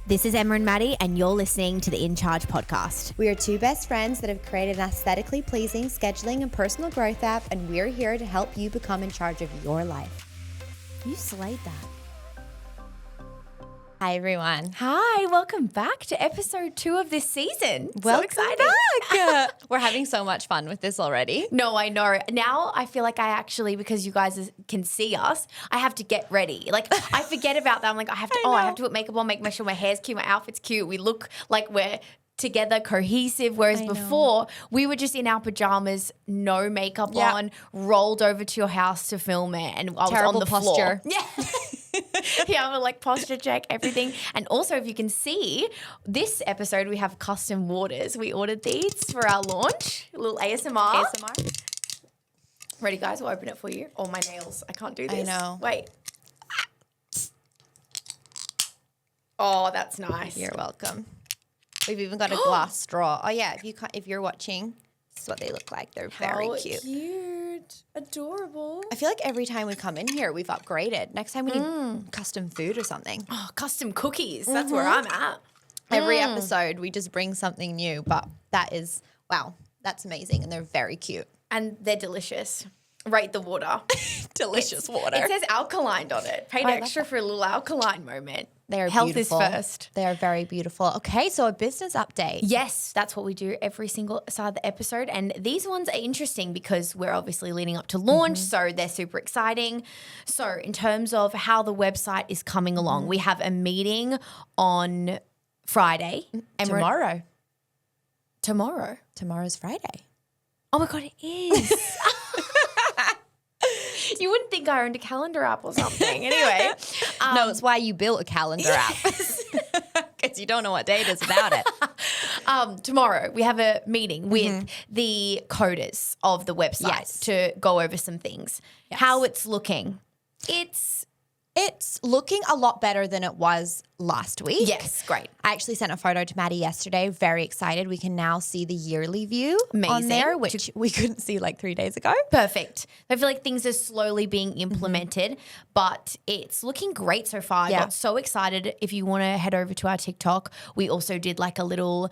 This is Emma and Maddie, and you're listening to the In Charge podcast. We are two best friends that have created an aesthetically pleasing scheduling and personal growth app, and we're here to help you become in charge of your life. You slayed that. Hi, everyone. Hi, welcome back to episode 2 of this season. Welcome so exciting. back. We're having so much fun with this already. No, I know. Now I feel like I actually, because you guys can see us, I have to get ready. Like I forget about that. I'm like, I have to put makeup on, make sure my hair's cute, my outfit's cute. We look like we're together, cohesive, whereas before we were just in our pajamas, no makeup on, rolled over to your house to film it, and I was on the posture. floor. Yeah. Yeah, I'm like posture check, everything. And also, if you can see, this episode we have custom waters. We ordered these for our launch. A little ASMR. Ready, guys? We'll open it for you. Oh, my nails. I can't do this. I know. Wait. Oh, that's nice. You're welcome. We've even got a glass straw. Oh, yeah. If you're watching, this is what they look like. They're very cute. Adorable. I feel like every time we come in here, we've upgraded. Next time we need custom food or something. Oh, custom cookies. That's where I'm at. Every episode, we just bring something new. But that is, wow, that's amazing. And they're very cute. And they're delicious. Rate the water. Delicious water. It says alkaline on it. Paid extra for a little alkaline moment. They are Health beautiful. is first. They are very beautiful. Okay, so a business update. Yes, that's what we do every single start of the episode. And these ones are interesting because we're obviously leading up to launch, so they're super exciting. So in terms of how the website is coming along, we have a meeting on Friday. Tomorrow. Tomorrow? Tomorrow's Friday. Oh my God, it is. You wouldn't think I owned a calendar app or something. Anyway. No, it's why you built a calendar app. Because you don't know what day it is without it. Tomorrow we have a meeting with the coders of the website to go over some things. Yes. How it's looking. It's looking a lot better than it was last week. Yes, great. I actually sent a photo to Maddie yesterday. Very excited. We can now see the yearly view on Amazing. there, which we couldn't see like 3 days ago. Perfect. I feel like things are slowly being implemented, but it's looking great so far. I got so excited. If you want to head over to our TikTok, we also did like a little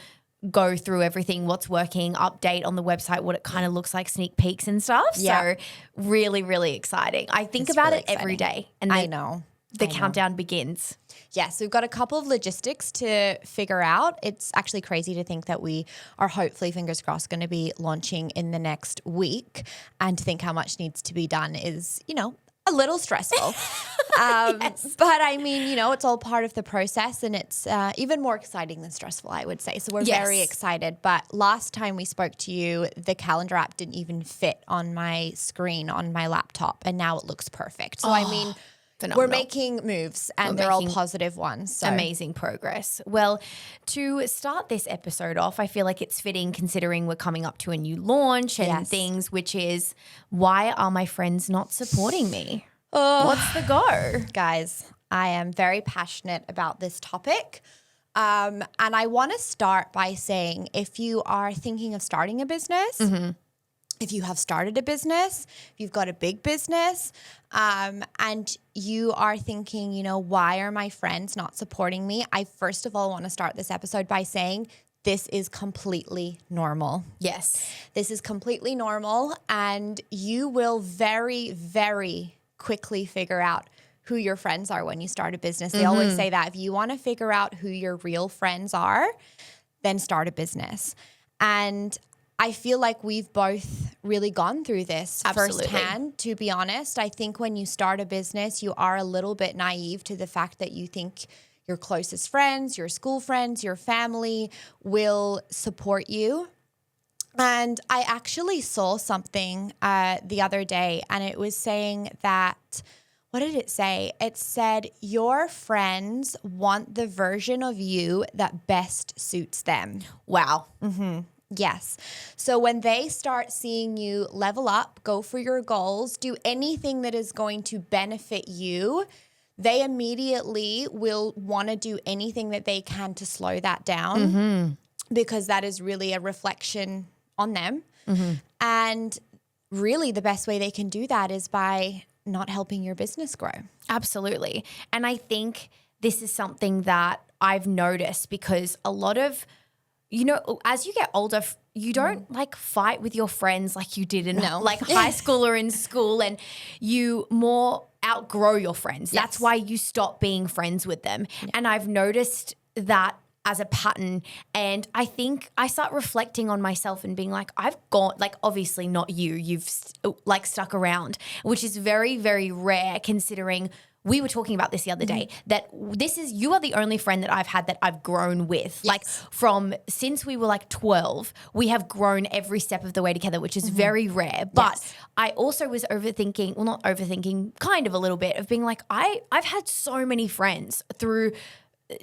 go through everything, what's working, update on the website, what it kind of looks like, sneak peeks and stuff. Yeah. So really, really exciting. I think It's about really it every day. And I know. The countdown begins. Yes, we've got a couple of logistics to figure out. It's actually crazy to think that we are hopefully, fingers crossed, going to be launching in the next week. And to think how much needs to be done is, a little stressful. But I mean, it's all part of the process, and it's even more exciting than stressful, I would say. So we're very excited. But last time we spoke to you, the calendar app didn't even fit on my screen on my laptop, and now it looks perfect. So I mean, phenomenal. we're making moves, and they're all positive ones. So. Amazing progress. Well, to start this episode off, I feel like it's fitting considering we're coming up to a new launch and things, which is, why are my friends not supporting me? What's the go? Guys, I am very passionate about this topic. And I want to start by saying, if you are thinking of starting a business, if you have started a business, if you've got a big business, and you are thinking, why are my friends not supporting me? I first of all want to start this episode by saying this is completely normal. Yes. This is completely normal, and you will very, very quickly figure out who your friends are when you start a business. They always say that if you want to figure out who your real friends are, then start a business. And I feel like we've both really gone through this firsthand, to be honest. I think when you start a business, you are a little bit naive to the fact that you think your closest friends, your school friends, your family will support you. And I actually saw something the other day, and it was saying that, what did it say? It said, your friends want the version of you that best suits them. Wow. Yes. So when they start seeing you level up, go for your goals, do anything that is going to benefit you, they immediately will want to do anything that they can to slow that down, because that is really a reflection on them. And really the best way they can do that is by not helping your business grow. Absolutely. And I think this is something that I've noticed, because a lot of, as you get older, you don't like fight with your friends like you did in like high school or in school, and you more outgrow your friends. Yes. That's why you stop being friends with them. Yeah. And I've noticed that as a pattern. And I think I start reflecting on myself and being like, I've gone, like, obviously not you, you've like stuck around, which is very, very rare, considering we were talking about this the other day, that you are the only friend that I've had that I've grown with. Yes. Like since we were like 12, we have grown every step of the way together, which is very rare. But I also was overthinking, well, not overthinking, kind of a little bit, of being like, I've had so many friends through.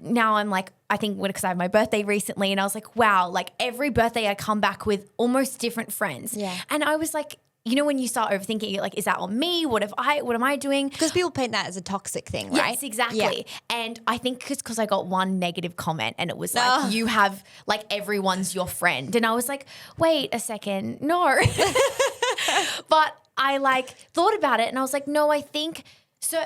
Now I'm like, I think because I had my birthday recently, and I was like, wow, like every birthday I come back with almost different friends. Yeah. And I was like, when you start overthinking, you're like, is that on me? What am I doing? Because people paint that as a toxic thing, right? Yes, exactly. Yeah. And I think because I got one negative comment, and it was like, you have, like, everyone's your friend. And I was like, wait a second, no. But I like thought about it, and I was like, no, I think so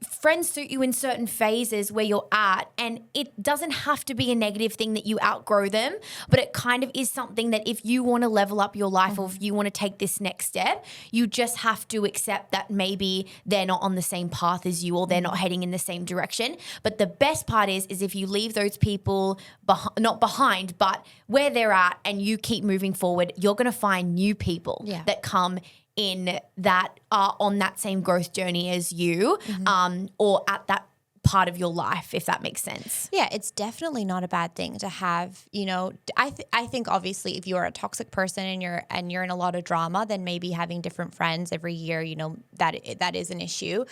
friends suit you in certain phases where you're at, and it doesn't have to be a negative thing that you outgrow them, but it kind of is something that if you want to level up your life, or if you want to take this next step, you just have to accept that maybe they're not on the same path as you, or they're not heading in the same direction. But the best part is if you leave those people not behind, but where they're at, and you keep moving forward, you're going to find new people that come in that are on that same growth journey as you, or at that part of your life, if that makes sense. Yeah, it's definitely not a bad thing to have, I think obviously if you're a toxic person and you're in a lot of drama, then maybe having different friends every year, that is an issue.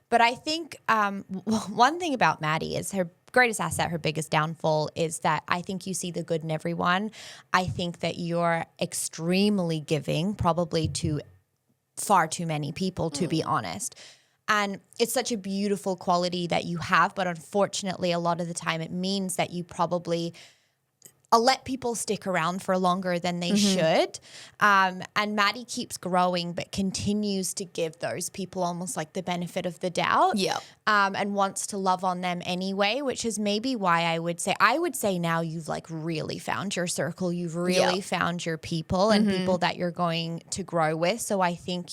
But I think one thing about Maddie is her greatest asset, her biggest downfall, is that I think you see the good in everyone. I think that you're extremely giving, probably to far too many people, to be honest. And it's such a beautiful quality that you have, but unfortunately, a lot of the time it means that you probably let people stick around for longer than they should. And Maddie keeps growing, but continues to give those people almost like the benefit of the doubt. And wants to love on them anyway, which is maybe why I would say now you've like really found your circle. You've really found your people and people that you're going to grow with. So I think,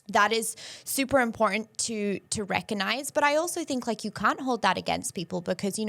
that is super important to recognize. But I also think like you can't hold that against people, because,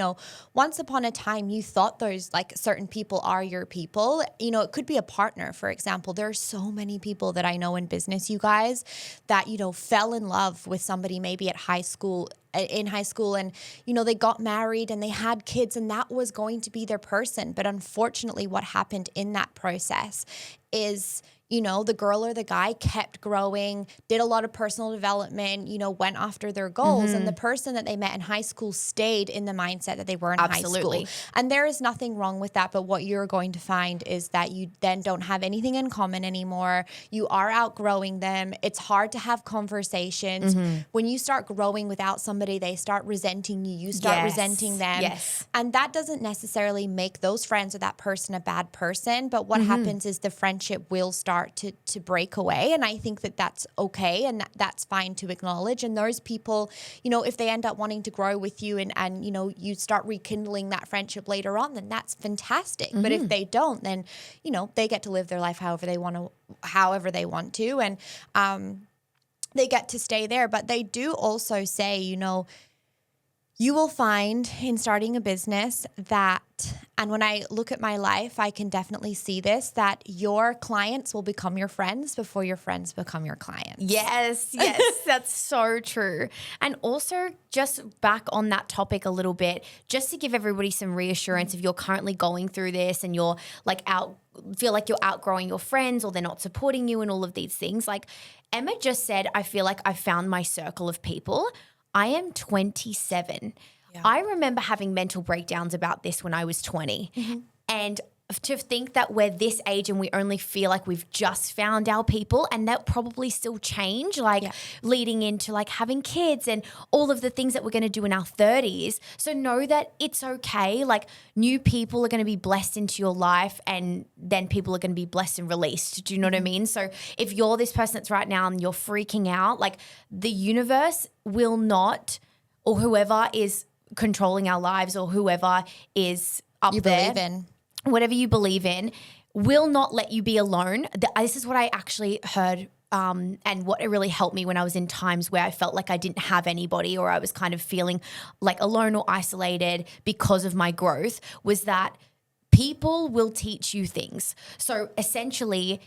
once upon a time you thought those like certain people are your people. It could be a partner, for example. There are so many people that I know in business, you guys, that, fell in love with somebody maybe in high school, and, they got married and they had kids, and that was going to be their person. But unfortunately, what happened in that process is, the girl or the guy kept growing, did a lot of personal development, went after their goals. And the person that they met in high school stayed in the mindset that they were in high school. And there is nothing wrong with that. But what you're going to find is that you then don't have anything in common anymore. You are outgrowing them. It's hard to have conversations. When you start growing without somebody, they start resenting you. You start resenting them. And that doesn't necessarily make those friends or that person a bad person. But what happens is the friendship will start to break away. And I think that that's okay, and that's fine to acknowledge. And those people, if they end up wanting to grow with you and you start rekindling that friendship later on, then that's fantastic. But if they don't, then, they get to live their life however they want to, and they get to stay there. But they do also say, you will find in starting a business that, and when I look at my life, I can definitely see this, that your clients will become your friends before your friends become your clients. Yes, that's so true. And also, just back on that topic a little bit, just to give everybody some reassurance, if you're currently going through this and you're like feel like you're outgrowing your friends, or they're not supporting you and all of these things, like Emma just said, I feel like I found my circle of people. I am 27. Yeah. I remember having mental breakdowns about this when I was 20. And to think that we're this age and we only feel like we've just found our people, and that probably still change, leading into like having kids and all of the things that we're going to do in our 30s. So know that it's okay. Like, new people are going to be blessed into your life, and then people are going to be blessed and released. Do you know what I mean? So if you're this person that's right now and you're freaking out, like, the universe will not, or whoever is controlling our lives or whoever is up You there, believe in. whatever you believe in, will not let you be alone. This is what I actually heard and what it really helped me when I was in times where I felt like I didn't have anybody or I was kind of feeling like alone or isolated because of my growth was that people will teach you things. So essentially,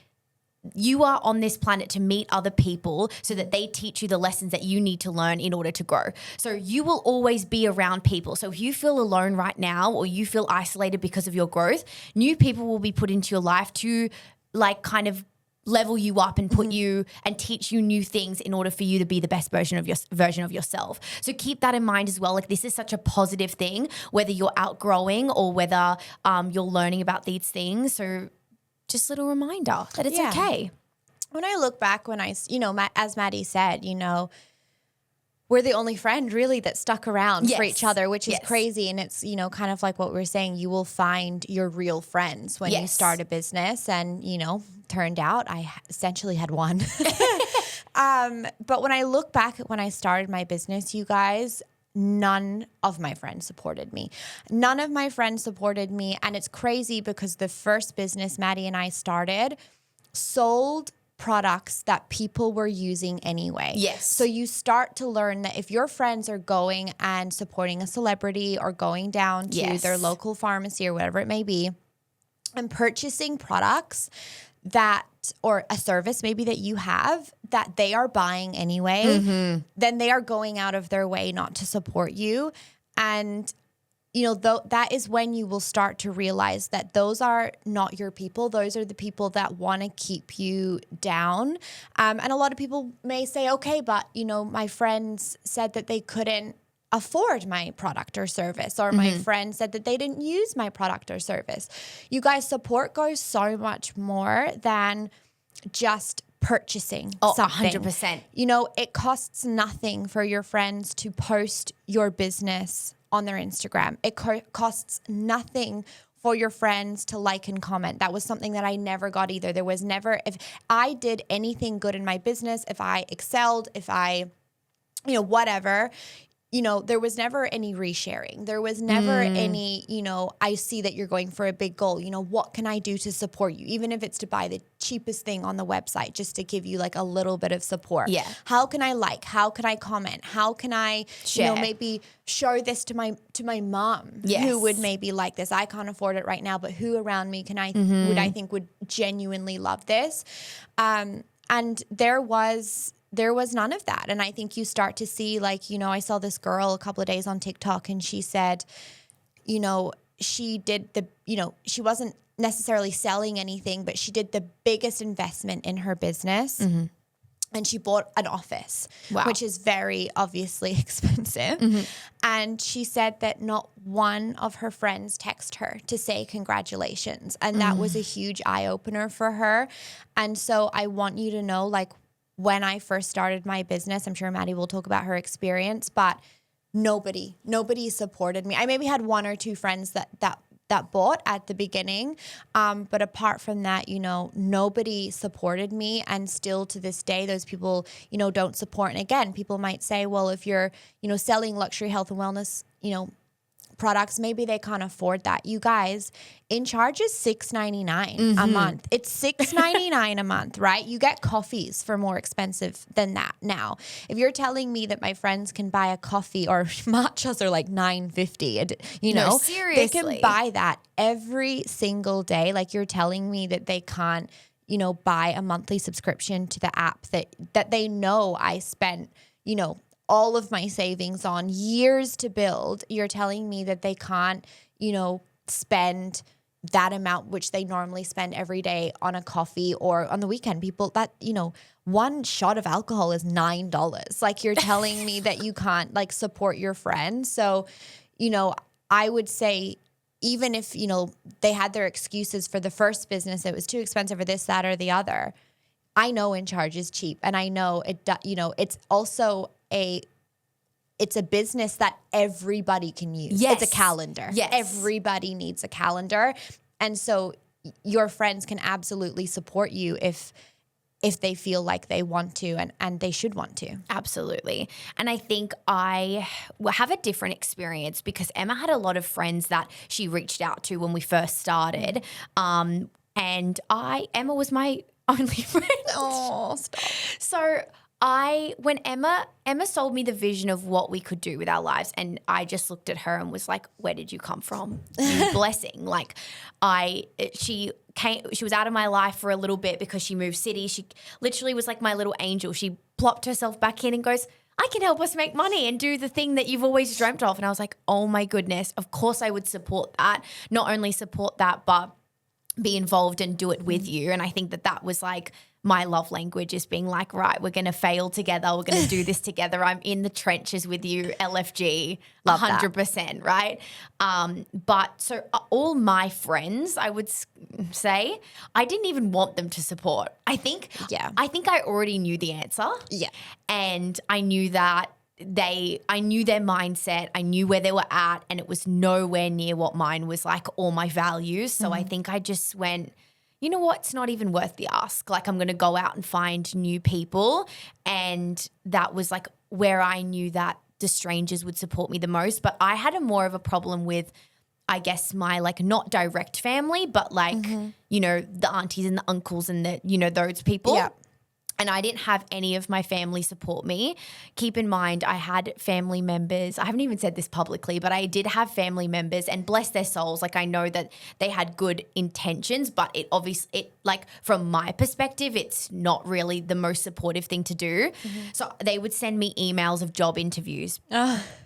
you are on this planet to meet other people so that they teach you the lessons that you need to learn in order to grow. So you will always be around people. So if you feel alone right now or you feel isolated because of your growth, new people will be put into your life to like kind of level you up and put you and teach you new things in order for you to be the best version of yourself. So keep that in mind as well. Like this is such a positive thing, whether you're outgrowing or whether you're learning about these things. So just a little reminder that it's okay. When I look back, when as Maddie said, we're the only friend really that stuck around for each other, which is crazy. And it's, kind of like what we're saying, you will find your real friends when you start a business. And, turned out I essentially had one. But when I look back at when I started my business, you guys, none of my friends supported me. None of my friends supported me. And it's crazy because the first business Maddie and I started sold products that people were using anyway. Yes. So you start to learn that if your friends are going and supporting a celebrity or going down to their local pharmacy or whatever it may be and purchasing products or a service maybe that you have that they are buying anyway, then they are going out of their way not to support you. And, that is when you will start to realize that those are not your people. Those are the people that want to keep you down. And a lot of people may say, okay, but, my friends said that they couldn't afford my product or service, or my friend said that they didn't use my product or service. You guys, support goes so much more than just purchasing something. 100%. It costs nothing for your friends to post your business on their Instagram. It costs nothing for your friends to like and comment. That was something that I never got either. There was never, if I did anything good in my business, if I excelled, if I, whatever, there was never any resharing. There was never any, I see that you're going for a big goal. What can I do to support you? Even if it's to buy the cheapest thing on the website, just to give you like a little bit of support. Yeah. How can I how can I comment? How can I, share. Maybe show this to my mom who would maybe like this. I can't afford it right now, but who around me can I think would genuinely love this? And there was none of that. And I think you start to see I saw this girl a couple of days on TikTok and she said, she did she wasn't necessarily selling anything, but she did the biggest investment in her business. And she bought an office, which is very obviously expensive. And she said that not one of her friends texted her to say congratulations. And that was a huge eye opener for her. And so I want you to know, when I first started my business, I'm sure Maddie will talk about her experience, but nobody supported me. I maybe had one or two friends that bought at the beginning. But apart from that, nobody supported me. And still to this day, those people, don't support. And again, people might say, well, if you're, selling luxury health and wellness, products, maybe they can't afford that. You guys, In Charge is $6.99 a month. It's $6.99 a month, right? You get coffees for more expensive than that now. If you're telling me that my friends can buy a coffee, or matchas are like $9.50, No, seriously. they can buy that every single day. You're telling me that they can't, buy a monthly subscription to the app that they know I spent, all of my savings on years to build. You're telling me that they can't, spend that amount, which they normally spend every day on a coffee or on the weekend. People that, one shot of alcohol is $9. You're telling me that you can't support your friends. So, I would say, even if, they had their excuses for the first business, it was too expensive or this, that, or the other. I know In Charge is cheap, and I know it's also it's a business that everybody can use. Yes. It's a calendar. Yes. Everybody needs a calendar. And so your friends can absolutely support you if if they feel like they want to and they should want to. Absolutely. And I think I have a different experience because Emma had a lot of friends that she reached out to when we first started. And Emma was my only friend. Oh, stop. So when Emma sold me the vision of what we could do with our lives, and I just looked at her and was like, where did you come from? You blessing. Like she was out of my life for a little bit because she moved cities. She literally was like my little angel. She plopped herself back in and goes, I can help us make money and do the thing that you've always dreamt of. And I was like, oh my goodness, of course I would support that. Not only support that, but be involved and do it with you. And I think that was like my love language, is being like, right, we're going to fail together. We're going to do this together. I'm in the trenches with you, LFG, Love 100%, right? But so all my friends, I would say, I didn't even want them to support. I think I already knew the answer. Yeah. And I knew that I knew their mindset, I knew where they were at, and it was nowhere near what mine was like, all my values. So I think I just went, you know what, it's not even worth the ask. Like, I'm going to go out and find new people. And that was like where I knew that the strangers would support me the most. But I had more of a problem with, I guess, my like not direct family, but like, you know, the aunties and the uncles and the, you know, those people. Yeah. And I didn't have any of my family support me. Keep in mind, I had family members. I haven't even said this publicly, but I did have family members, and bless their souls. Like, I know that they had good intentions, but it obviously, like, from my perspective, it's not really the most supportive thing to do. So they would send me emails of job interviews.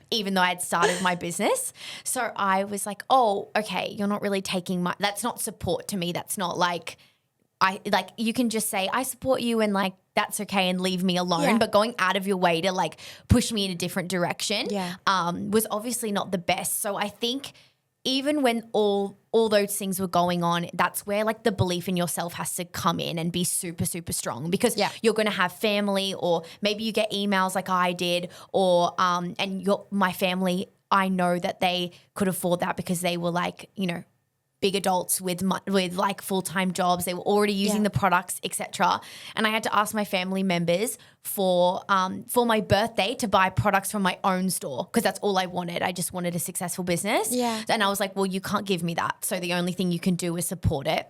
Even though I had started my business. So I was like, oh, okay, you're not really taking that's not support to me. That's not like, you can just say, I support you, and like, that's okay, and leave me alone. Yeah. But going out of your way to like push me in a different direction was obviously not the best. So I think even when all those things were going on, that's where like the belief in yourself has to come in and be super, super strong, because you're going to have family, or maybe you get emails like I did, or my family, I know that they could afford that because they were like, you know, big adults with like full-time jobs. They were already using the products, etc. And I had to ask my family members for my birthday to buy products from my own store, because that's all I wanted. I just wanted a successful business. Yeah. And I was like, well, you can't give me that. So the only thing you can do is support it.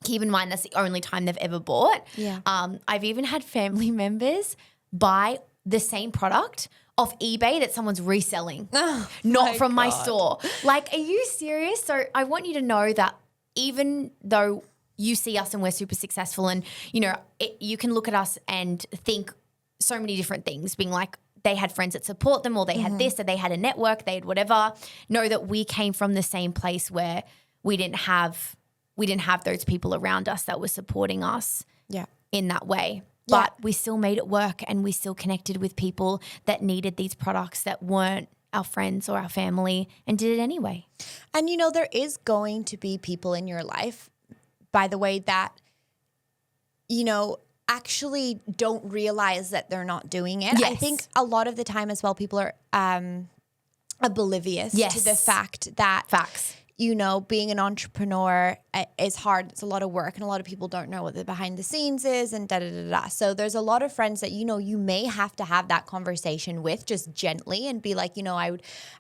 Keep in mind, that's the only time they've ever bought. Yeah. I've even had family members buy the same product off eBay that someone's reselling, not from my store. Like, are you serious? So I want you to know that even though you see us and we're super successful, and, you know, you can look at us and think so many different things, being like, they had friends that support them, or they had this, or they had a network, they had whatever. Know that we came from the same place where we didn't have those people around us that were supporting us in that way. But we still made it work, and we still connected with people that needed these products that weren't our friends or our family, and did it anyway. And, you know, there is going to be people in your life, by the way, that, you know, actually don't realize that they're not doing it. Yes. I think a lot of the time as well, people are oblivious to the fact that Facts. You know, being an entrepreneur is hard. It's a lot of work, and a lot of people don't know what the behind the scenes is, and da-da-da-da. So there's a lot of friends that, you know, you may have to have that conversation with, just gently, and be like, you know,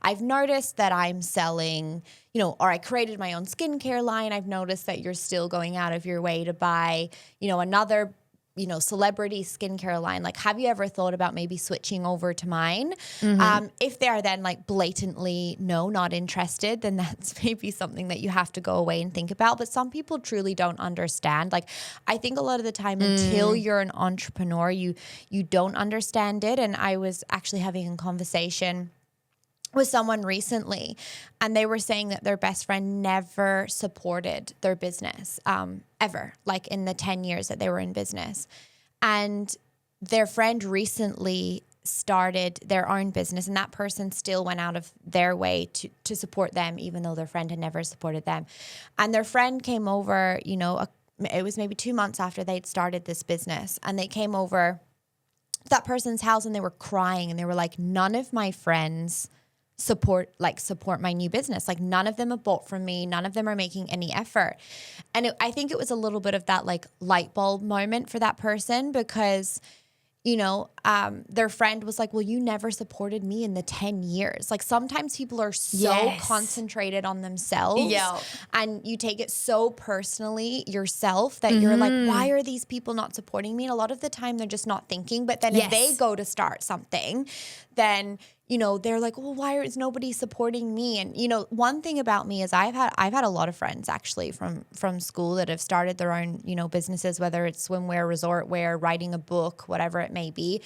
I've noticed that I'm selling, you know, or I created my own skincare line. I've noticed that you're still going out of your way to buy, you know, another, you know, celebrity skincare line. Like, have you ever thought about maybe switching over to mine? If they are then like blatantly, no, not interested, then that's maybe something that you have to go away and think about. But some people truly don't understand. Like, I think a lot of the time until you're an entrepreneur, you don't understand it. And I was actually having a conversation with someone recently, and they were saying that their best friend never supported their business ever, like in the 10 years that they were in business. And their friend recently started their own business, and that person still went out of their way to support them, even though their friend had never supported them. And their friend came over, you know, it was maybe 2 months after they'd started this business, and they came over that person's house, and they were crying, and they were like, none of my friends support my new business. Like none of them have bought from me. None of them are making any effort. And I think it was a little bit of that like light bulb moment for that person because, you know, their friend was like, well, you never supported me in the 10 years. Like sometimes people are so concentrated on themselves and you take it so personally yourself that you're like, why are these people not supporting me? And a lot of the time they're just not thinking. But then if they go to start something, then you know, they're like, well, why is nobody supporting me? And, you know, one thing about me is I've had a lot of friends actually from school that have started their own, you know, businesses, whether it's swimwear, resort wear, writing a book, whatever it may be.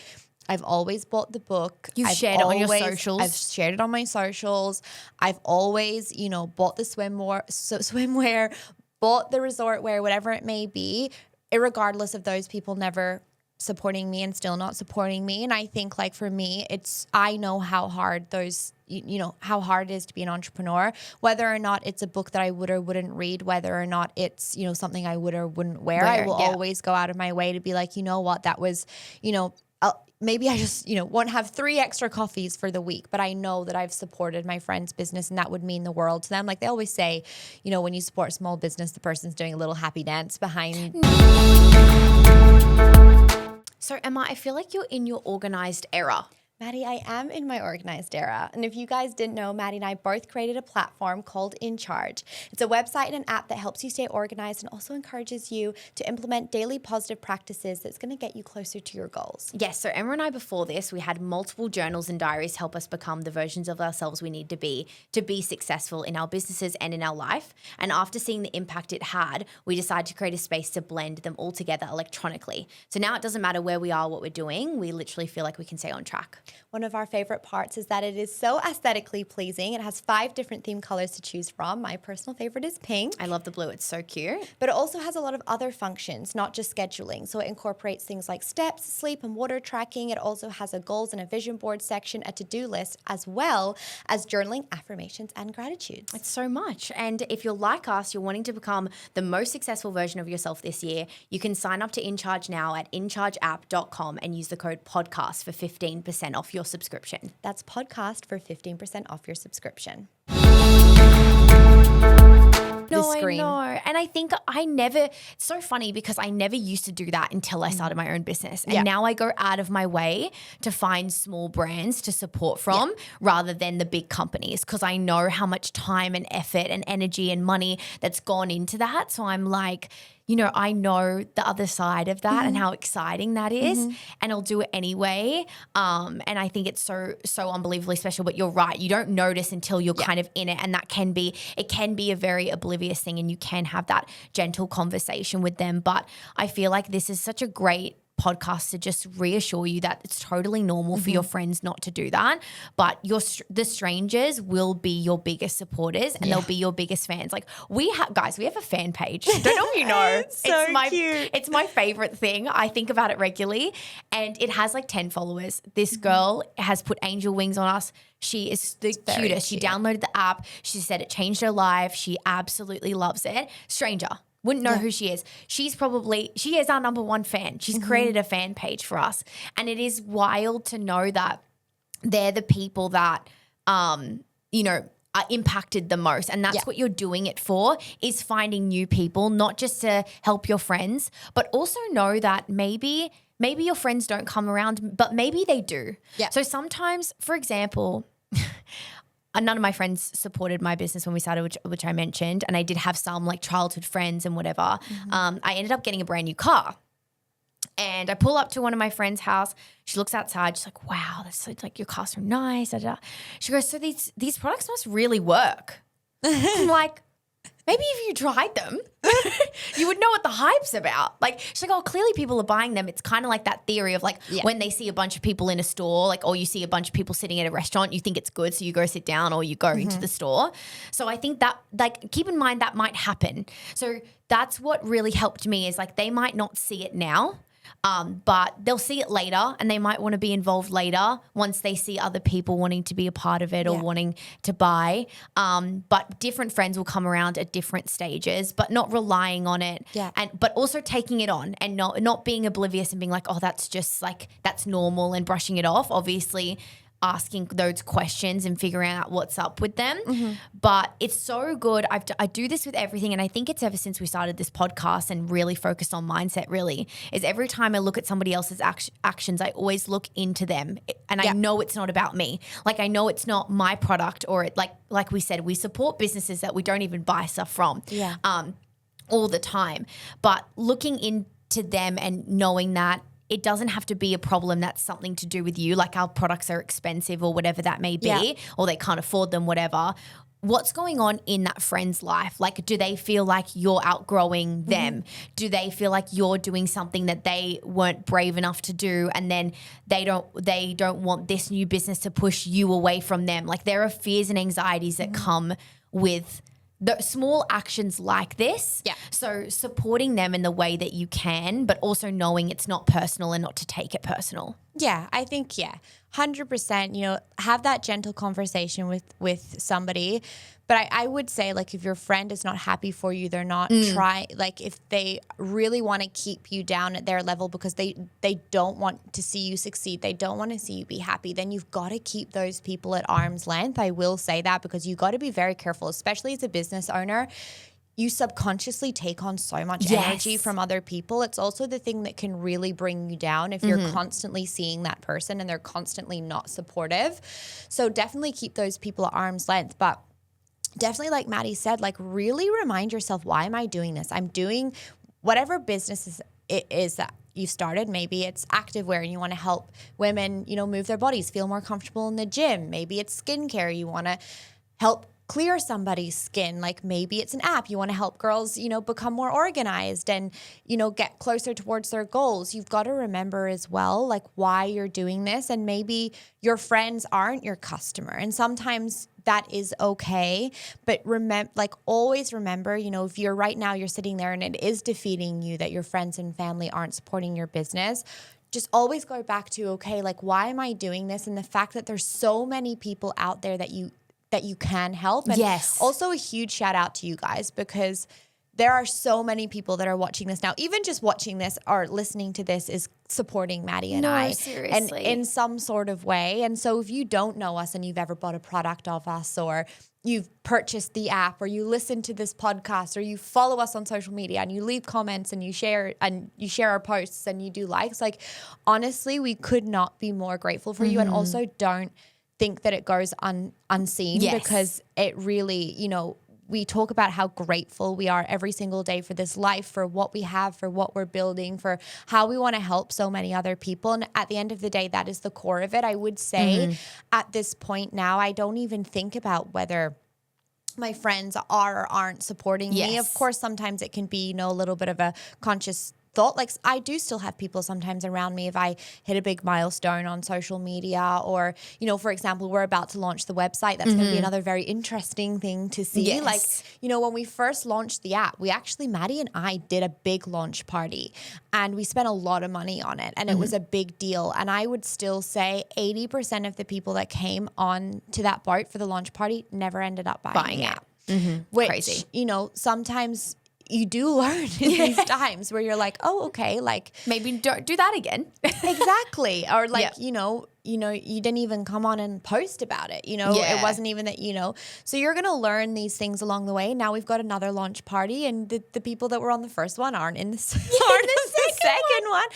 I've always bought the book. You've shared it on your socials. I've shared it on my socials. I've always, you know, bought the swimwear, bought the resort wear, whatever it may be, irregardless of those people never supporting me and still not supporting me. And I think like for me, I know how hard how hard it is to be an entrepreneur, whether or not it's a book that I would or wouldn't read, whether or not it's, you know, something I would or wouldn't wear. I will always go out of my way to be like, you know what, that was, you know, maybe I just, you know, won't have 3 extra coffees for the week, but I know that I've supported my friend's business and that would mean the world to them. Like they always say, you know, when you support a small business, the person's doing a little happy dance behind. So Emma, I feel like you're in your organized era. Maddie, I am in my organized era. And if you guys didn't know, Maddie and I both created a platform called In Charge. It's a website and an app that helps you stay organized and also encourages you to implement daily positive practices that's going to get you closer to your goals. Yes, so Emma and I before this, we had multiple journals and diaries help us become the versions of ourselves we need to be successful in our businesses and in our life. And after seeing the impact it had, we decided to create a space to blend them all together electronically. So now it doesn't matter where we are, what we're doing, we literally feel like we can stay on track. One of our favorite parts is that it is so aesthetically pleasing. It has 5 different theme colors to choose from. My personal favorite is pink. I love the blue. It's so cute. But it also has a lot of other functions, not just scheduling. So it incorporates things like steps, sleep, and water tracking. It also has a goals and a vision board section, a to-do list, as well as journaling, affirmations, and gratitudes. It's so much. And if you're like us, you're wanting to become the most successful version of yourself this year, you can sign up to InCharge now at inchargeapp.com and use the code podcast for 15% off your subscription. That's podcast for 15% off your subscription. No, I know. And I think it's so funny because I never used to do that until I started my own business. And now I go out of my way to find small brands to support from rather than the big companies because I know how much time and effort and energy and money that's gone into that. So I'm like, you know, I know the other side of that and how exciting that is, and I'll do it anyway. And I think it's so unbelievably special. But you're right, you don't notice until you're kind of in it, and it can be a very oblivious thing, and you can have that gentle conversation with them. But I feel like this is such a great podcast to just reassure you that it's totally normal for your friends not to do that, but the strangers will be your biggest supporters and they'll be your biggest fans. Like we have a fan page. Don't know if you know. It's so cute. It's my favorite thing. I think about it regularly and it has like 10 followers. This girl has put angel wings on us. She is the cutest. She downloaded the app. She said it changed her life. She absolutely loves it. Stranger. Wouldn't know who she is. She is our number one fan. She's created a fan page for us. And it is wild to know that they're the people that, you know, are impacted the most. And that's what you're doing it for, is finding new people, not just to help your friends, but also know that maybe your friends don't come around, but maybe they do. Yeah. So sometimes, for example, none of my friends supported my business when we started, which I mentioned, and I did have some like childhood friends and whatever. I ended up getting a brand new car. And I pull up to one of my friend's house. She looks outside. She's like, wow, that's so, like, your car's so nice. Da, da. She goes, so these products must really work. I'm like, maybe if you tried them, you would know what the hype's about. Like, she's like, oh, clearly people are buying them. It's kind of like that theory of like when they see a bunch of people in a store, like, or you see a bunch of people sitting at a restaurant, you think it's good. So you go sit down or you go into the store. So I think that, like, keep in mind that might happen. So that's what really helped me, is like, they might not see it now. But they'll see it later and they might want to be involved later once they see other people wanting to be a part of it or wanting to buy. But different friends will come around at different stages, but not relying on it. Yeah. But also taking it on and not being oblivious and being like, oh, that's just like, that's normal, and brushing it off. Obviously, asking those questions and figuring out what's up with them. But it's so good. I do this with everything, and I think it's ever since we started this podcast and really focused on mindset, really, is every time I look at somebody else's actions, I always look into them, and I know it's not about me. Like, I know it's not my product, or like we said, we support businesses that we don't even buy stuff from all the time. But looking into them and knowing that it doesn't have to be a problem that's something to do with you, like our products are expensive or whatever that may be, or they can't afford them, whatever. What's going on in that friend's life? Like, do they feel like you're outgrowing them? Do they feel like you're doing something that they weren't brave enough to do, and then they don't want this new business to push you away from them? Like, there are fears and anxieties that come with the small actions like this. Yeah. So supporting them in the way that you can, but also knowing it's not personal and not to take it personal. Yeah, I think, 100%, have that gentle conversation with somebody. But I would say, like, if your friend is not happy for you, they're not like, if they really want to keep you down at their level because they don't want to see you succeed, they don't want to see you be happy, then you've got to keep those people at arm's length. I will say that, because you got to be very careful, especially as a business owner. You subconsciously take on so much energy from other people. It's also the thing that can really bring you down if you're constantly seeing that person and they're constantly not supportive. So definitely keep those people at arm's length. But definitely, like Maddie said, like, really remind yourself, why am I doing this? I'm doing whatever business it is that you started. Maybe it's activewear and you want to help women, move their bodies, feel more comfortable in the gym. Maybe it's skincare. You want to help clear somebody's skin. Like, maybe it's an app. You want to help girls, become more organized and, get closer towards their goals. You've got to remember as well, like, why you're doing this. And maybe your friends aren't your customer. And sometimes that is okay. But always remember, if you're sitting there and it is defeating you that your friends and family aren't supporting your business, just always go back to, okay, like, why am I doing this? And the fact that there's so many people out there that you can help. And also a huge shout out to you guys, because there are so many people that are watching this now. Even just watching this or listening to this is supporting Maddie and I. Seriously. And in some sort of way. And so if you don't know us and you've ever bought a product of us, or you've purchased the app, or you listen to this podcast, or you follow us on social media and you leave comments and you share our posts and you do likes, like, honestly, we could not be more grateful for you. And also, don't think that it goes unseen, because it really, we talk about how grateful we are every single day for this life, for what we have, for what we're building, for how we want to help so many other people. And at the end of the day, that is the core of it. I would say at this point now, I don't even think about whether my friends are or aren't supporting me. Of course, sometimes it can be, a little bit of a conscious thought. Like, I do still have people sometimes around me if I hit a big milestone on social media, or, for example, we're about to launch the website. That's going to be another very interesting thing to see. Like, when we first launched the app, Maddie and I did a big launch party, and we spent a lot of money on it, and it was a big deal. And I would still say 80% of the people that came on to that boat for the launch party never ended up buying the app. Which, crazy. sometimes you do learn in these times where you're like, oh, okay, like, maybe don't do that again. Exactly. Or like, you didn't even come on and post about it. It wasn't even that, so you're going to learn these things along the way. Now we've got another launch party, and the people that were on the first one aren't in the second one.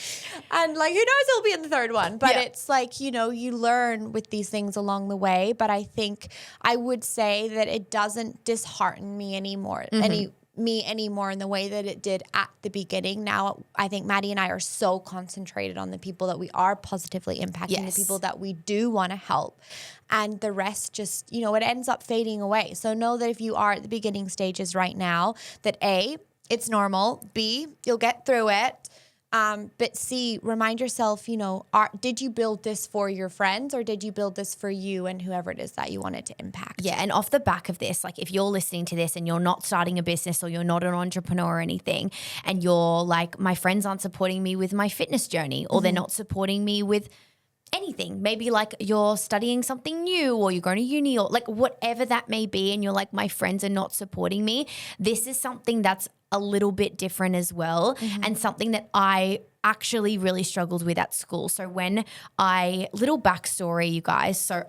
And like, who knows, it'll be in the third one. But it's like, you learn with these things along the way. But I think I would say that it doesn't dishearten me anymore. Anymore in the way that it did at the beginning. Now, I think Maddie and I are so concentrated on the people that we are positively impacting, the people that we do want to help. And the rest just, it ends up fading away. So know that if you are at the beginning stages right now, that A, it's normal. B, you'll get through it. But C, remind yourself, did you build this for your friends, or did you build this for you and whoever it is that you wanted to impact? Yeah, and off the back of this, like, if you're listening to this and you're not starting a business, or you're not an entrepreneur or anything, and you're like, my friends aren't supporting me with my fitness journey, or they're not supporting me with anything, maybe like you're studying something new, or you're going to uni, or like whatever that may be, and you're like, my friends are not supporting me, this is something that's a little bit different as well, and something that I actually really struggled with at school. So little backstory, you guys. So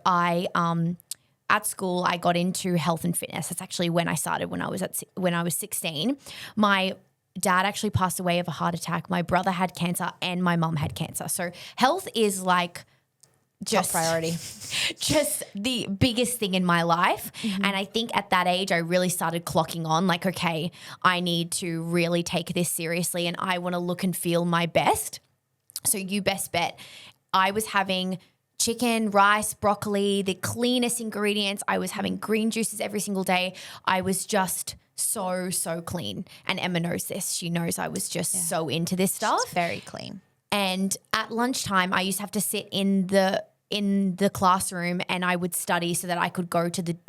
at school, I got into health and fitness. That's actually when I started when I was 16. My dad actually passed away of a heart attack. My brother had cancer and my mum had cancer. So health is like Top priority. just the biggest thing in my life. And I think at that age, I really started clocking on like, okay, I need to really take this seriously and I want to look and feel my best. So you best bet I was having chicken, rice, broccoli, the cleanest ingredients. I was having green juices every single day. I was just so clean. And Emma knows this. She knows I was just so into this stuff. It's very clean. And at lunchtime, I used to have to sit in the classroom and I would study so that I could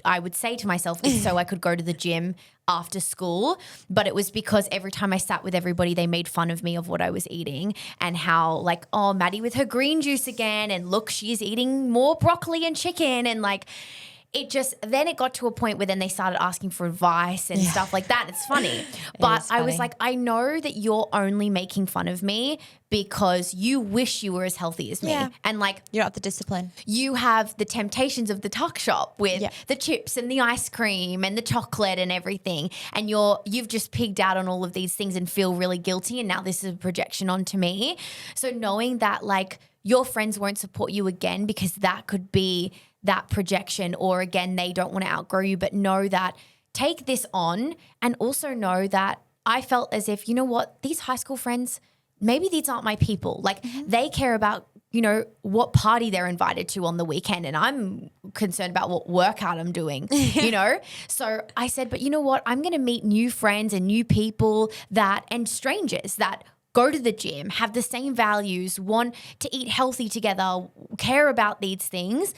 I would say to myself, it's so I could go to the gym after school. But it was because every time I sat with everybody, they made fun of me of what I was eating and how like, oh, Maddie with her green juice again. And look, she's eating more broccoli and chicken. And like, then it got to a point where then they started asking for advice and stuff like that. It's funny. But I was like, I know that you're only making fun of me because you wish you were as healthy as me. Yeah. And like, You're not the discipline. you have the temptations of the tuck shop with the chips and the ice cream and the chocolate and everything. And you've just pigged out on all of these things and feel really guilty. And now this is a projection onto me. So knowing that like your friends won't support you again because that could be that projection, or again, they don't want to outgrow you, but know that take this on and also know that I felt as if, you know what, these high school friends, maybe these aren't my people. Like they care about, you know, what party they're invited to on the weekend. And I'm concerned about what workout I'm doing, you know? So I said, but you know what, I'm going to meet new friends and new people and strangers that go to the gym, have the same values, want to eat healthy together, care about these things.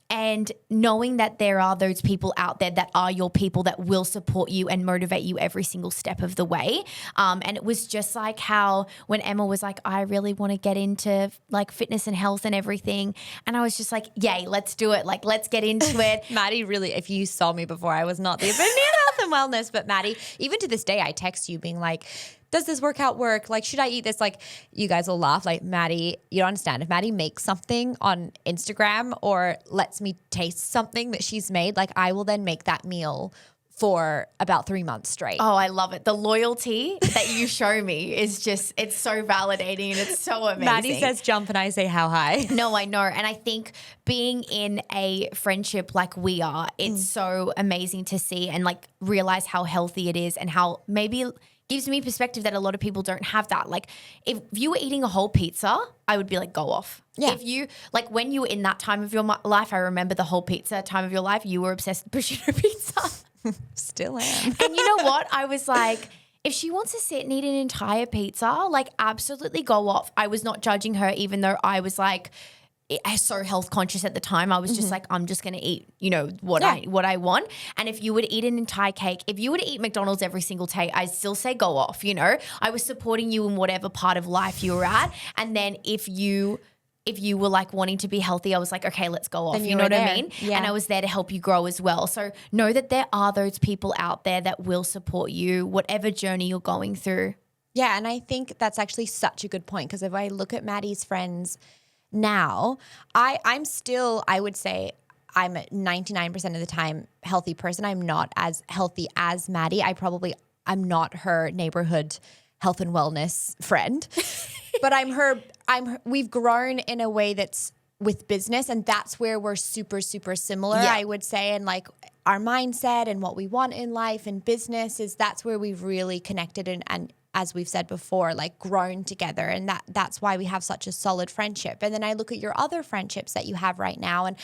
And knowing that there are those people out there that are your people that will support you and motivate you every single step of the way. And it was just like how when Emma was like, I really want to get into like fitness and health and everything. And I was just like, yay, let's do it. Like, let's get into it. Maddie, really, if you saw me before, I was not the opinion of health and wellness. But Maddie, even to this day, I text you being like, does this workout work? Like, should I eat this? Like, you guys will laugh. Like, Maddie, you don't understand. If Maddie makes something on Instagram or lets me taste something that she's made, like, I will then make that meal for about 3 months straight. Oh, I love it. The loyalty that you show me is just, it's so validating and it's so amazing. Maddie says jump and I say how high. No, I know. And I think being in a friendship like we are, it's so amazing to see and like realize how healthy it is and how maybe gives me perspective that a lot of people don't have that. Like if you were eating a whole pizza, I would be like, go off. Yeah. If you, like when you were in that time of your life, I remember the whole pizza time of your life, you were obsessed with prosciutto pizza. Still am. And you know what? I was like, if she wants to sit and eat an entire pizza, like absolutely go off. I was not judging her, even though I was like, I was so health conscious at the time. I was just like, I'm just going to eat, you know, what I want. And if you were to eat an entire cake, if you were to eat McDonald's every single day, I'd still say go off, you know. I was supporting you in whatever part of life you were at. And then if you were like wanting to be healthy, I was like, okay, let's go off. You know what I mean? Yeah. And I was there to help you grow as well. So know that there are those people out there that will support you, whatever journey you're going through. Yeah, and I think that's actually such a good point because if I look at Maddie's friends now, I'm still, I would say, I'm 99% of the time healthy person. I'm not as healthy as Maddie. I'm not her neighborhood health and wellness friend, but we've grown in a way that's with business, and that's where we're super, super similar, I would say. And like our mindset and what we want in life and business that's where we've really connected and as we've said before, like grown together. And that's why we have such a solid friendship. And then I look at your other friendships that you have right now and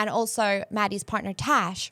also Maddie's partner, Tash.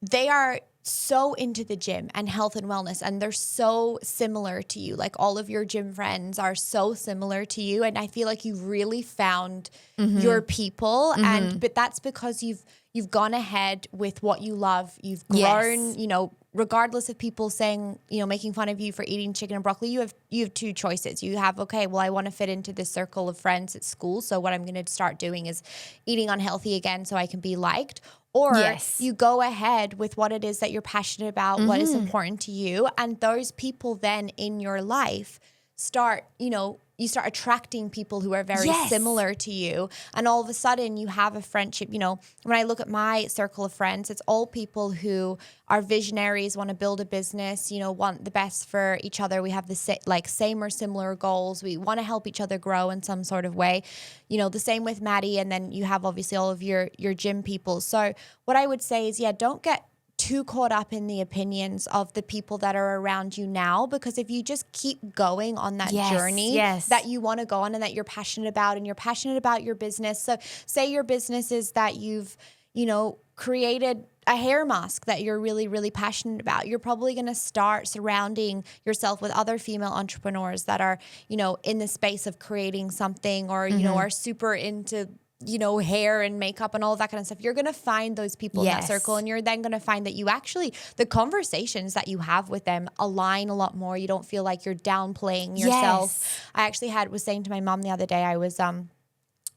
They are so into the gym and health and wellness, and they're so similar to you. Like all of your gym friends are so similar to you. And I feel like you've really found your people. But that's because you've gone ahead with what you love. You've grown, you know, regardless of people saying, you know, making fun of you for eating chicken and broccoli, you have two choices. You have, okay, well, I want to fit into this circle of friends at school. So what I'm going to start doing is eating unhealthy again so I can be liked. Or Yes. you go ahead with what it is that you're passionate about, what is important to you. And those people then in your life start, you start attracting people who are very Yes. similar to you. And all of a sudden you have a friendship. When I look at my circle of friends, it's all people who are visionaries, want to build a business, want the best for each other. We have the same or similar goals. We want to help each other grow in some sort of way. The same with Maddie. And then you have obviously all of your gym people. So what I would say is, don't get too caught up in the opinions of the people that are around you now, because if you just keep going on that journey that you want to go on and that you're passionate about, and you're passionate about your business. So say your business is that you've, created a hair mask that you're really, really passionate about. You're probably going to start surrounding yourself with other female entrepreneurs that are, in the space of creating something, or, are super into hair and makeup and all of that kind of stuff. You're going to find those people in that circle, and you're then going to find that the conversations that you have with them align a lot more. You don't feel like you're downplaying yourself. I actually was saying to my mom the other day, I was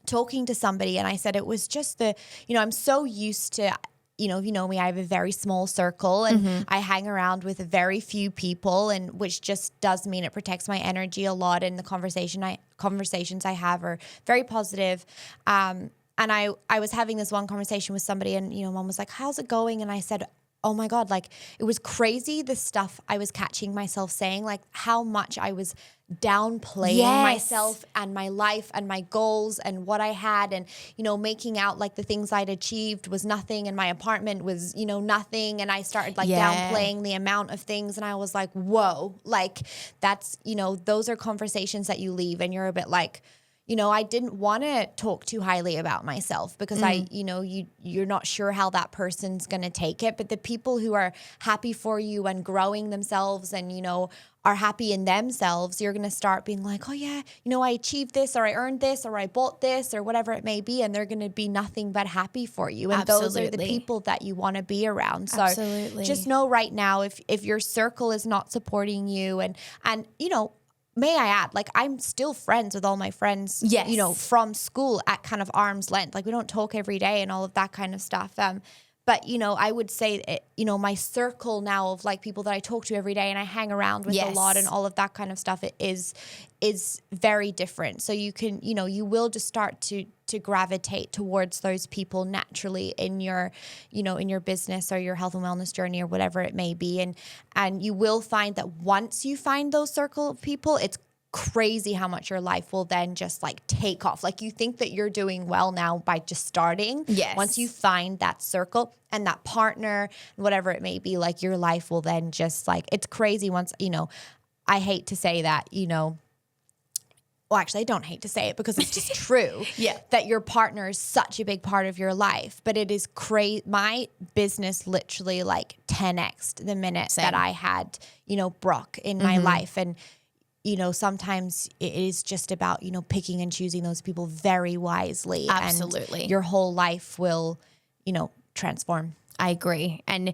talking to somebody, and I said it was just I'm so used to, if you know me, I have a very small circle, and I hang around with very few people, and which just does mean it protects my energy a lot. And the conversations I have are very positive. And I was having this one conversation with somebody, and mom was like, "How's it going?" And I said, oh my God, like it was crazy the stuff I was catching myself saying, like how much I was downplaying myself and my life and my goals and what I had, and making out like the things I'd achieved was nothing, and my apartment was nothing, and I started downplaying the amount of things, and I was like, whoa, like that's those are conversations that you leave, and you're a bit like, I didn't want to talk too highly about myself, because you're not sure how that person's going to take it. But the people who are happy for you and growing themselves and, are happy in themselves, you're going to start being like, oh yeah, I achieved this, or I earned this, or I bought this, or whatever it may be. And they're going to be nothing but happy for you. And those are the people that you want to be around. So just know right now, if your circle is not supporting you, and may I add, like I'm still friends with all my friends, from school at kind of arm's length. Like we don't talk every day and all of that kind of stuff. But, I would say, my circle now of like people that I talk to every day and I hang around with a lot and all of that kind of stuff, it is very different. So you can, you will just start to gravitate towards those people naturally in your, in your business or your health and wellness journey or whatever it may be. And you will find that once you find those circle of people, it's crazy how much your life will then just like take off. Like you think that you're doing well now by just starting. Yes. Once you find that circle and that partner, whatever it may be, like your life will then just like, it's crazy once, I hate to say that, well, actually, I don't hate to say it because it's just true. That your partner is such a big part of your life. But it is crazy. My business literally like 10x'd the minute that I had, Brooke in my life. And sometimes it is just about, picking and choosing those people very wisely. Absolutely. And your whole life will, transform. I agree. And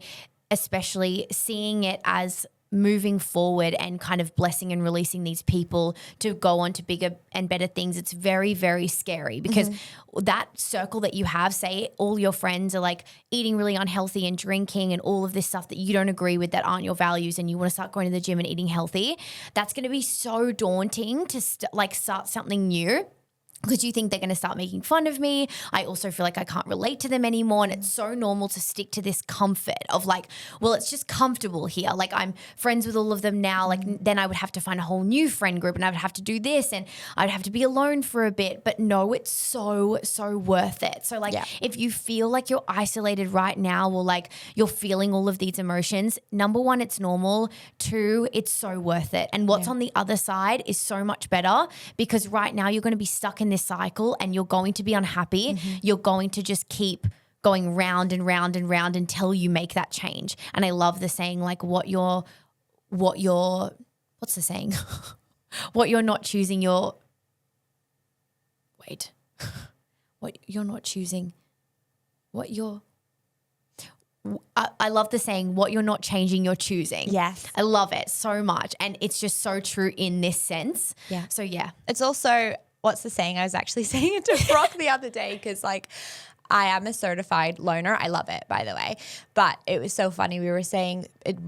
especially seeing it as moving forward and kind of blessing and releasing these people to go on to bigger and better things. It's very, very scary because that circle that you have, say all your friends are like eating really unhealthy and drinking and all of this stuff that you don't agree with, that aren't your values, and you want to start going to the gym and eating healthy. That's going to be so daunting to start something new, because you think they're going to start making fun of me. I also feel like I can't relate to them anymore. And it's so normal to stick to this comfort of like, well, it's just comfortable here. Like I'm friends with all of them now. Like then I would have to find a whole new friend group and I would have to do this and I'd have to be alone for a bit. But no, it's so, so worth it. So like if you feel like you're isolated right now, or like you're feeling all of these emotions, number one, it's normal. Two, it's so worth it. And what's on the other side is so much better, because right now you're going to be stuck in this cycle and you're going to be unhappy. You're going to just keep going round and round and round until you make that change. And I love the saying, like what's the saying? What you're not choosing, what you're not choosing, I love the saying, what you're not changing, you're choosing. Yes. I love it so much. And it's just so true in this sense. Yeah. So yeah. It's also, what's the saying? I was actually saying it to Brock the other day, because like I am a certified loner. I love it, by the way. But it was so funny. We were saying it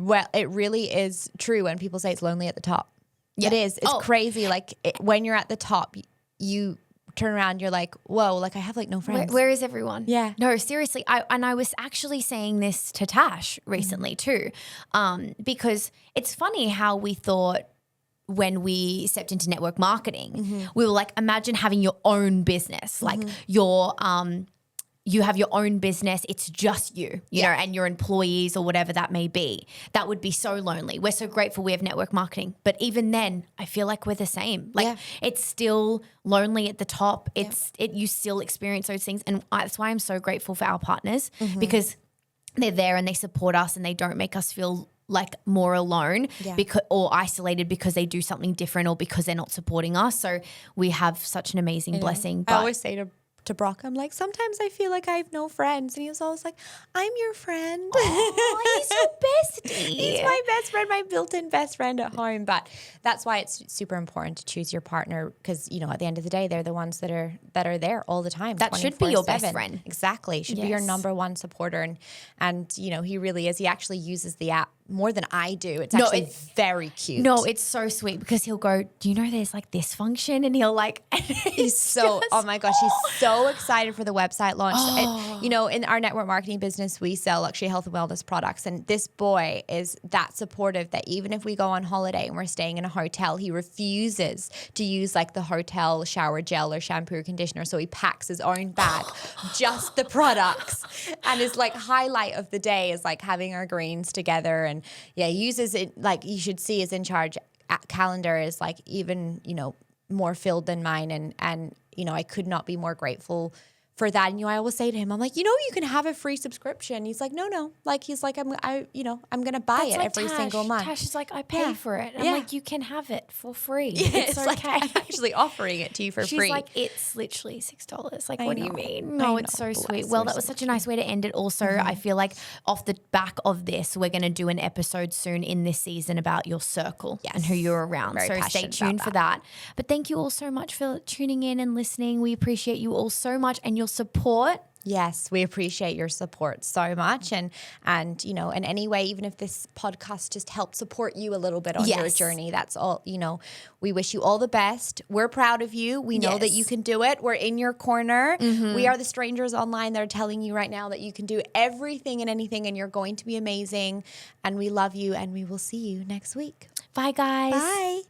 really is true when people say it's lonely at the top. Yeah. It is. It's crazy. Like when you're at the top, you turn around, you're like, whoa, like I have like no friends. Where is everyone? Yeah. No, seriously. I was actually saying this to Tash recently too, because it's funny how we thought when we stepped into network marketing, we were like, imagine having your own business, like you have your own business. It's just you know, and your employees or whatever that may be. That would be so lonely. We're so grateful we have network marketing. But even then, I feel like we're the same. Like it's still lonely at the top. You still experience those things. And that's why I'm so grateful for our partners because they're there and they support us and they don't make us feel like more alone or isolated because they do something different or because they're not supporting us. So we have such an amazing blessing. But I always say to Brock, I'm like, sometimes I feel like I have no friends. And he was always like, I'm your friend. oh, he's your bestie. He's my best friend, my built-in best friend at home. But that's why it's super important to choose your partner because, you know, at the end of the day, they're the ones that are there all the time. That should be your 24/7. best friend. Exactly. Should be your number one supporter. And, you know, he really is. He actually uses the app more than I do. It's actually very cute. No, it's so sweet because he'll go, do you know there's like this function? And he'll like, he's so, oh my gosh, he's so excited for the website launch. And, you know, in our network marketing business, we sell luxury health and wellness products. And this boy is that supportive that even if we go on holiday and we're staying in a hotel, he refuses to use like the hotel shower gel or shampoo or conditioner. So he packs his own bag, just the products. And his like highlight of the day is like having our greens together. And yeah, he uses it like you should see his in charge calendar is like even, you know, more filled than mine. And, you know, I could not be more grateful for that. And, you know, I always say to him, I'm like, you know, you can have a free subscription. He's like, no. Like, he's like, I'm going to buy it every single month. Tash is like, I pay for it. I'm like, you can have it for free. It's okay. Like, I'm actually offering it to you for free. She's like, it's literally $6. Like, what do you mean? No, it's so sweet. Well, that was such a nice way to end it. Also, I feel like off the back of this, we're going to do an episode soon in this season about your circle and who you're around. Very so stay tuned for that. But thank you all so much for tuning in and listening. We appreciate you all so much and your support. Yes, we appreciate your support so much. And you know, in any way, even if this podcast just helped support you a little bit on your journey, that's all, you know, we wish you all the best. We're proud of you. We know that you can do it. We're in your corner. We are the strangers online that are telling you right now that you can do everything and anything and you're going to be amazing. And we love you and we will see you next week. Bye, guys. Bye.